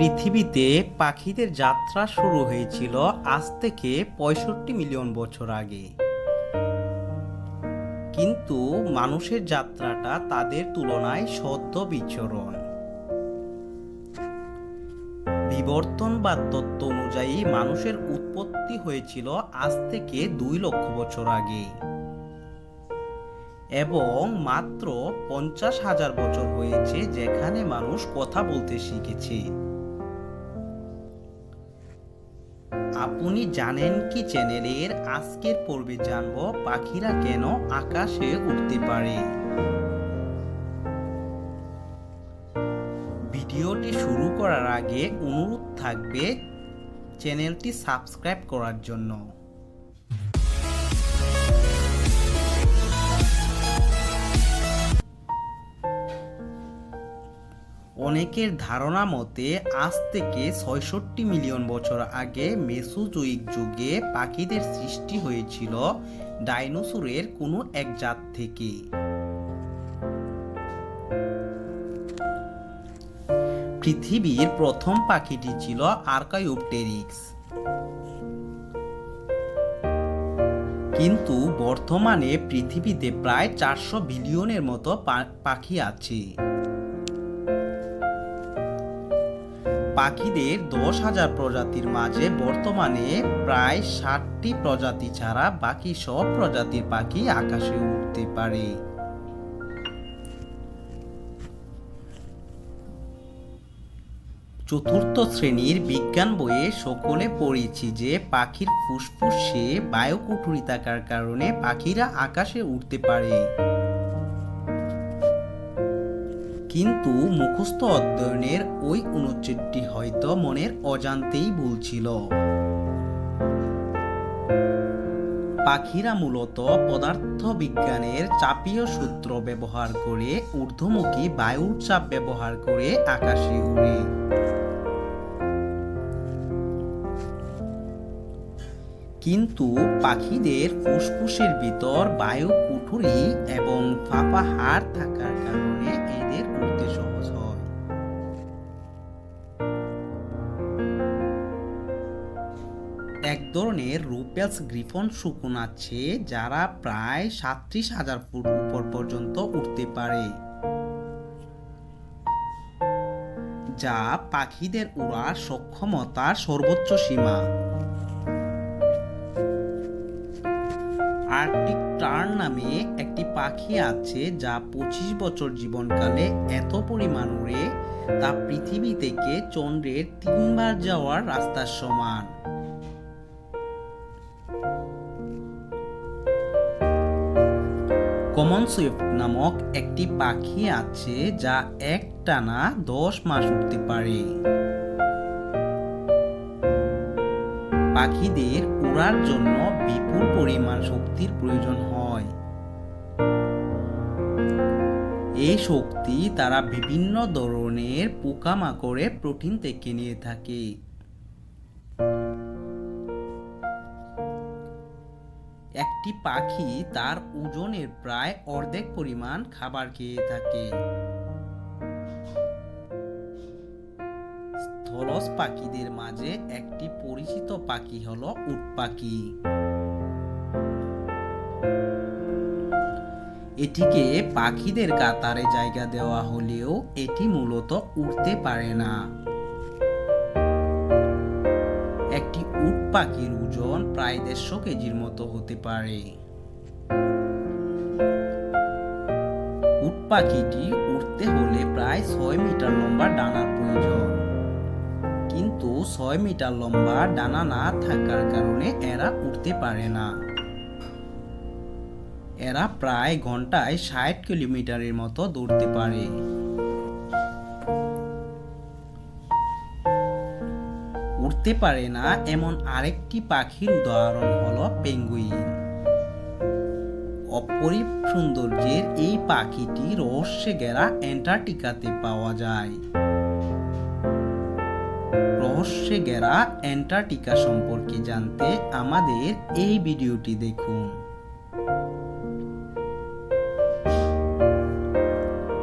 পৃথিবীতে পাখিদের যাত্রা শুরু হয়েছিল আজ থেকে ৬৫ মিলিয়ন বছর আগে। কিন্তু মানুষের যাত্রাটা তাদের তুলনায় সদ্য বিচরণ। বিবর্তনবাদ তত্ত্ব অনুযায়ী মানুষের উৎপত্তি হয়েছিল আজ থেকে ২ লক্ষ বছর আগে এবং মাত্র ৫০,০০০ বছর হয়েছে যেখানে মানুষ কথা বলতে শিখেছে। আপনি জানেন কি চ্যানেলের আজকের পর্বে জানব পাখিরা কেন আকাশে উড়তে পারে। ভিডিওটি শুরু করার আগে অনুরোধ থাকবে চ্যানেলটি সাবস্ক্রাইব করার জন্য। অনেকের ধারণা মতে আজ থেকে ৬৬ মিলিয়ন বছর আগে মেসোজোয়িক যুগে পাখিদের সৃষ্টি হয়েছিল ডাইনোসরের কোনো এক জাত থেকে। পৃথিবীর প্রথম পাখিটি ছিল আর্কাইওপটেরিক্স। কিন্তু বর্তমানে পৃথিবীতে প্রায় ৪০০ বিলিয়নের মতো পাখি আছে। পাখিদের ১০,০০০ প্রজাতির মাঝে বর্তমানে প্রায় ৬০টি প্রজাতি ছাড়া বাকি সব প্রজাতির পাখি আকাশে উড়তে পারে। চতুর্থ শ্রেণীর বিজ্ঞান বইয়ে সকলে পড়েছি যে পাখির ফুসফুসে বায়ুকুঠুরি থাকার কারণে পাখিরা আকাশে উড়তে পারে। কিন্তু মুখস্থ অধ্যয়নের ওই অনুচ্ছেদটি হয়তো মনের অজান্তেই ভুল ছিল। পাখিরা মূলত পদার্থবিজ্ঞানের চাপীয় সূত্র ব্যবহার করে ঊর্ধ্বমুখী বায়ুর চাপ ব্যবহার করে আকাশে উড়ে। কিন্তু পাখিদের ফুসফুসের ভিতর বায়ু কুঠুরি এবং ফাঁপা হাড় থাকার কারণে এদের উড়তে সহজ হয়। এক ধরনের রুপেলস গ্রিফন শকুন আছে যারা প্রায় ৩৭,০০০ ফুট উপর পর্যন্ত উঠতে পারে, যা পাখিদের উড়ার সক্ষমতার সর্বোচ্চ সীমা। আর্কটিক টার্ন নামে একটি পাখি আছে যা ২৫ বছর জীবনকালে এত পরিমাণ উড়ে তা পৃথিবী থেকে চন্দ্রের ৩ বার যাওয়ার রাস্তার সমান। কমন সুইফট নামক একটি পাখি আছে যা একটানা ১০ মাস উড়তে পারে। পাখিদের উড়ার জন্য বিপুল পরিমাণ শক্তির প্রয়োজন হয়। এই শক্তি তারা বিভিন্ন ধরনের পোকামাকড়ের প্রোটিন থেকে নিয়ে থাকে। একটি পাখি তার ওজনের প্রায় অর্ধেক পরিমাণ খাবার খেয়ে থাকে। স্থলজ পাখিদের মাঝে একটি পরিচিত পাখি হলো উট পাখি। এটিকে পাখিদের কাতারে জায়গা দেওয়া হলেও এটি মূলত উড়তে পারে না। একটি উট পাখির ওজন প্রায় ১৫০ কেজির মতো হতে পারে। উট পাখিটি উড়তে হলে প্রায় ৬ মিটার লম্বা ডানার প্রয়োজন। কিন্তু ৬ মিটার লম্বা ডানা না থাকার কারণে এরা উড়তে পারে না। এরা প্রায় ঘন্টায় ৬০ কিলোমিটারের মতো দৌড়তে পারে। উড়তে পারে না এমন আরেকটি পাখির উদাহরণ হলো পেঙ্গুইন। অপরূপ সৌন্দর্যের এই পাখিটি রহস্যে ঘেরা অ্যান্টার্কটিকাতে পাওয়া যায়। রহস্যে ঘেরা অ্যান্টার্কটিকা সম্পর্কে জানতে আমাদের এই ভিডিওটি দেখুন।